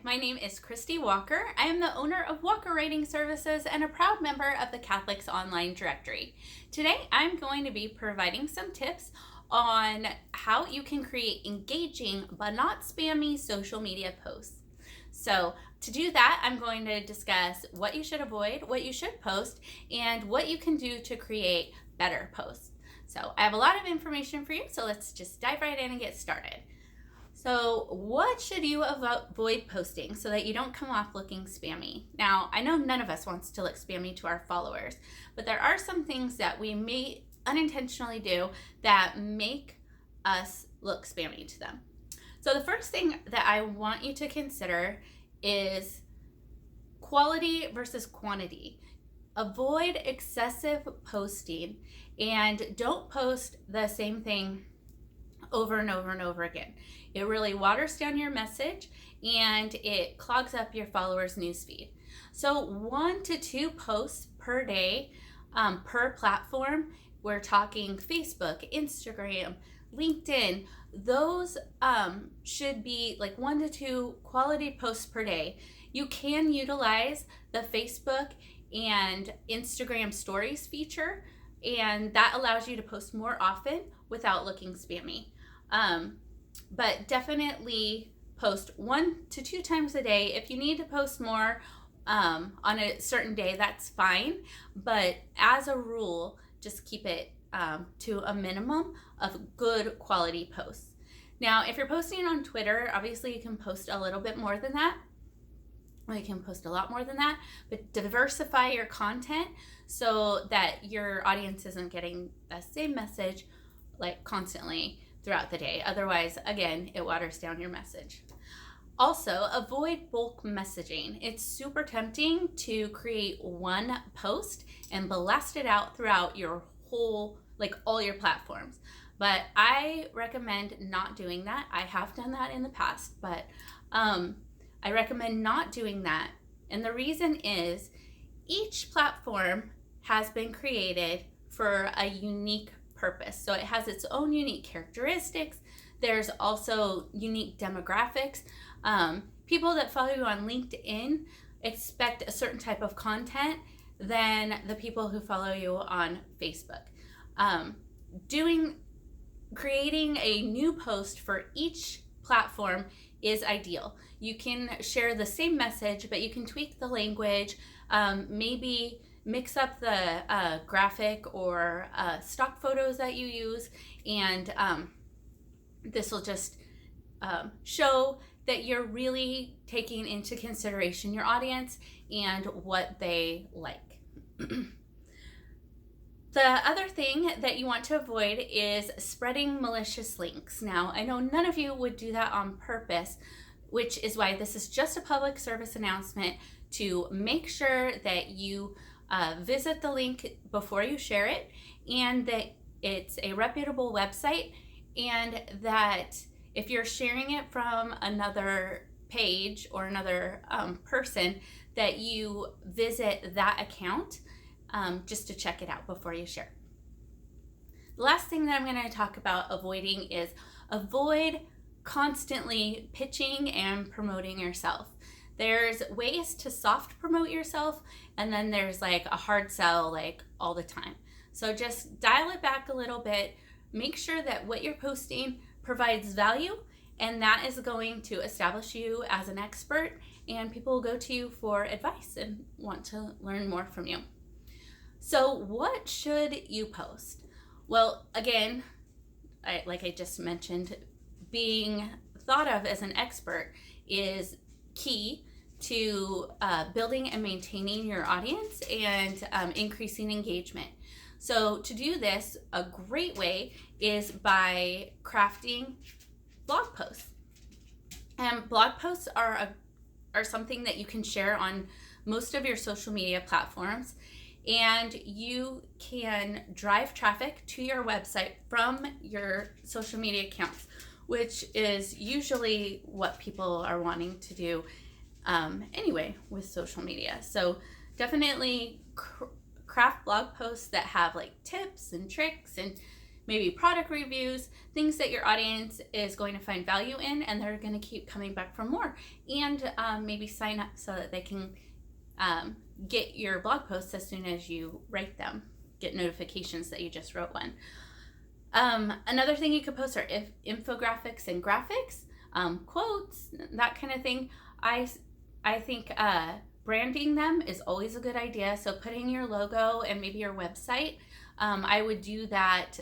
my name is Christie Walker. I am the owner of Walker Writing Services and a proud member of the Catholics Online Directory. Today, I'm going to be providing some tips on how you can create engaging but not spammy social media posts. So to do that, I'm going to discuss what you should avoid, what you should post, and what you can do to create better posts. So I have a lot of information for you, so let's just dive right in and get started. So what should you avoid posting so that you don't come off looking spammy? Now, I know none of us wants to look spammy to our followers, but there are some things that we may unintentionally do that make us look spammy to them. So the first thing that I want you to consider is quality versus quantity. Avoid excessive posting and don't post the same thing over and over and over again. It really waters down your message and it clogs up your followers' newsfeed. So 1 to 2 posts per day per platform. We're talking Facebook, Instagram, LinkedIn. Those should be like 1 to 2 quality posts per day. You can utilize the Facebook and Instagram stories feature, and that allows you to post more often without looking spammy. But definitely post 1 to 2 times a day. If you need to post more on a certain day, that's fine. But as a rule, just keep it to a minimum of good quality posts. Now, if you're posting on Twitter, obviously you can post a little bit more than that. Well, you can post a lot more than that, but diversify your content so that your audience isn't getting the same message like constantly throughout the day. Otherwise, again, it waters down your message. Also, avoid bulk messaging. It's super tempting to create one post and blast it out throughout your whole, like all your platforms. But I recommend not doing that. I have done that in the past, but I recommend not doing that. And the reason is each platform has been created for a unique purpose. So it has its own unique characteristics. There's also unique demographics. People that follow you on LinkedIn expect a certain type of content than the people who follow you on Facebook. Creating a new post for each platform is ideal. You can share the same message, but you can tweak the language, maybe mix up the graphic or stock photos that you use, and this will just show that you're really taking into consideration your audience and what they like. The other thing that you want to avoid is spreading malicious links. Now, I know none of you would do that on purpose, which is why this is just a public service announcement to make sure that you visit the link before you share it, and that it's a reputable website, and that if you're sharing it from another page or another person, that you visit that account just to check it out before you share. The last thing that I'm going to talk about avoiding is avoid constantly pitching and promoting yourself. There's ways to soft promote yourself, and then there's like a hard sell like all the time. So just dial it back a little bit. Make sure that what you're posting provides value, and that is going to establish you as an expert, and people will go to you for advice and want to learn more from you. So what should you post? Well, again, like I just mentioned, being thought of as an expert is key to building and maintaining your audience and increasing engagement. So to do this, a great way is by crafting blog posts. And blog posts are something that you can share on most of your social media platforms, and you can drive traffic to your website from your social media accounts, which is usually what people are wanting to do anyway with social media. So definitely craft blog posts that have like tips and tricks and maybe product reviews, things that your audience is going to find value in, and they're going to keep coming back for more. And maybe sign up so that they can get your blog posts as soon as you write them, get notifications that you just wrote one. Another thing you could post are infographics and graphics, quotes, that kind of thing. I think branding them is always a good idea. So putting your logo and maybe your website, I would do that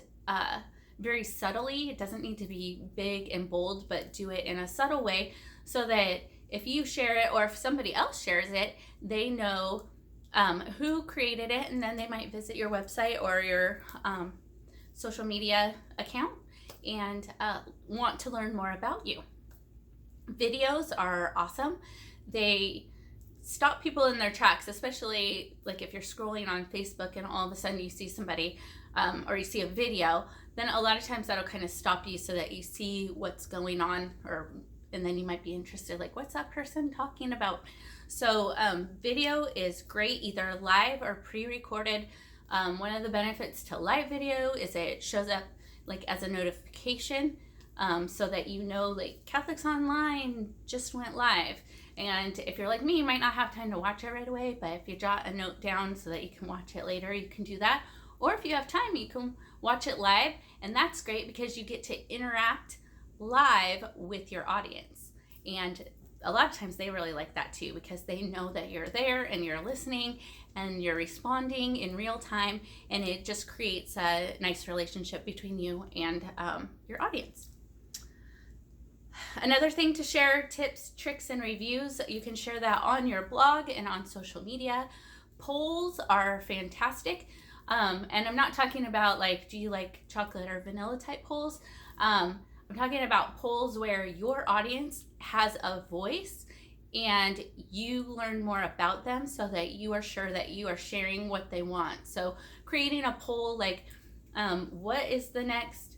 very subtly. It doesn't need to be big and bold, but do it in a subtle way so that if you share it or if somebody else shares it, they know who created it, and then they might visit your website or your social media account and want to learn more about you. Videos are awesome. They stop people in their tracks, especially like if you're scrolling on Facebook and all of a sudden you see somebody or you see a video, then a lot of times that'll kind of stop you so that you see what's going on, and then you might be interested, like, what's that person talking about? So video is great, either live or pre-recorded. One of the benefits to live video is that it shows up like as a notification, so that you know, like, Catholics Online just went live. And if you're like me, you might not have time to watch it right away, but if you jot a note down so that you can watch it later, you can do that. Or if you have time, you can watch it live, and that's great because you get to interact live with your audience. And a lot of times they really like that too, because they know that you're there and you're listening and you're responding in real time, and it just creates a nice relationship between you and your audience. Another thing to share, tips, tricks, and reviews. You can share that on your blog and on social media. Polls are fantastic. And I'm not talking about like, do you like chocolate or vanilla type polls? I'm talking about polls where your audience has a voice and you learn more about them so that you are sure that you are sharing what they want. So creating a poll like, what is the next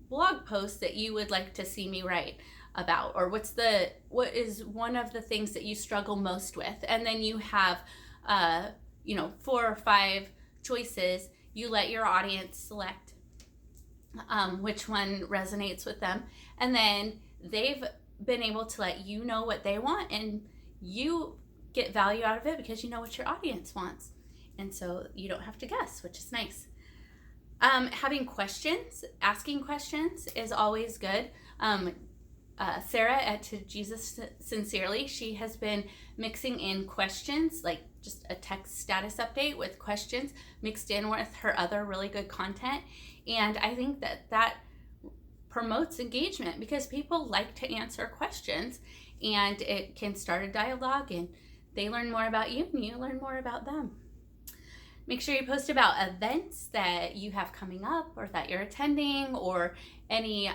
blog post that you would like to see me write about? Or what is one of the things that you struggle most with? And then you have 4 or 5 choices. You let your audience select which one resonates with them, and then they've been able to let you know what they want, and you get value out of it because you know what your audience wants, and so you don't have to guess, which is nice. Having questions, asking questions is always good. Sarah at To Jesus Sincerely, she has been mixing in questions, like just a text status update with questions mixed in with her other really good content. And I think that promotes engagement because people like to answer questions, and it can start a dialogue, and they learn more about you and you learn more about them. Make sure you post about events that you have coming up or that you're attending, or any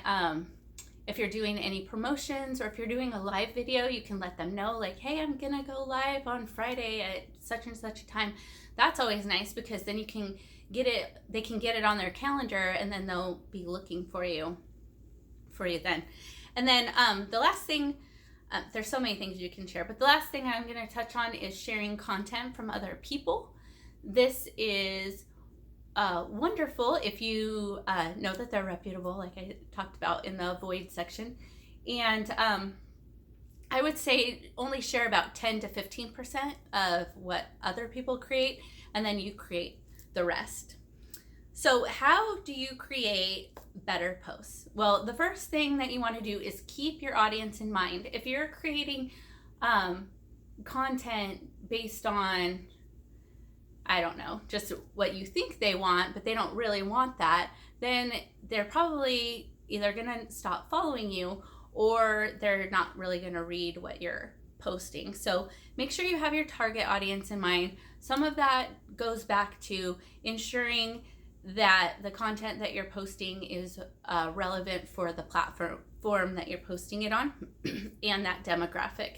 if you're doing any promotions, or if you're doing a live video, you can let them know, like, hey, I'm gonna go live on Friday at such and such a time. That's always nice because then you can they can get it on their calendar, and then they'll be looking for you then. And then the last thing, there's so many things you can share, but the last thing I'm gonna touch on is sharing content from other people. This is wonderful if you know that they're reputable, like I talked about in the avoid section. And I would say only share about 10 to 15% of what other people create, and then you create the rest. So how do you create better posts? Well, the first thing that you want to do is keep your audience in mind. If you're creating content based on, I don't know, just what you think they want, but they don't really want that, then they're probably either going to stop following you, or they're not really going to read what you're posting. So make sure you have your target audience in mind. Some of that goes back to ensuring that the content that you're posting is relevant for the platform that you're posting it on and that demographic.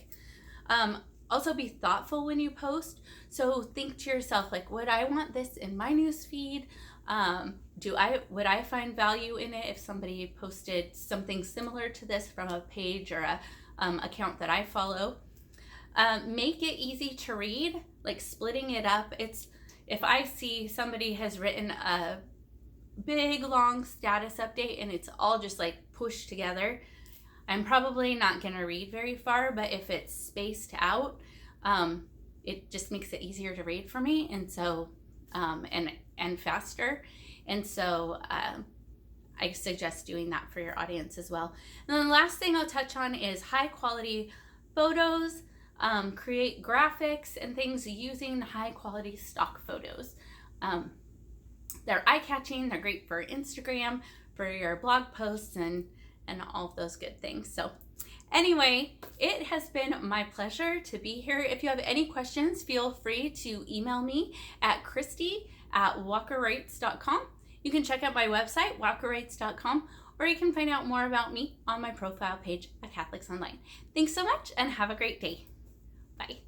Also be thoughtful when you post. So think to yourself, like, would I want this in my newsfeed? Would I find value in it if somebody posted something similar to this from a page or a account that I follow? Make it easy to read, like splitting it up. If I see somebody has written big long status update and it's all just like pushed together, I'm probably not going to read very far, but if it's spaced out, it just makes it easier to read for me, and so and faster. And so I suggest doing that for your audience as well. And then the last thing I'll touch on is high quality photos. Create graphics and things using high quality stock photos. They're eye-catching, they're great for Instagram, for your blog posts, and all of those good things. So anyway, it has been my pleasure to be here. If you have any questions, feel free to email me at Christie@walkerwrites.com. You can check out my website, walkerwrites.com, or you can find out more about me on my profile page at Catholics Online. Thanks so much and have a great day. Bye.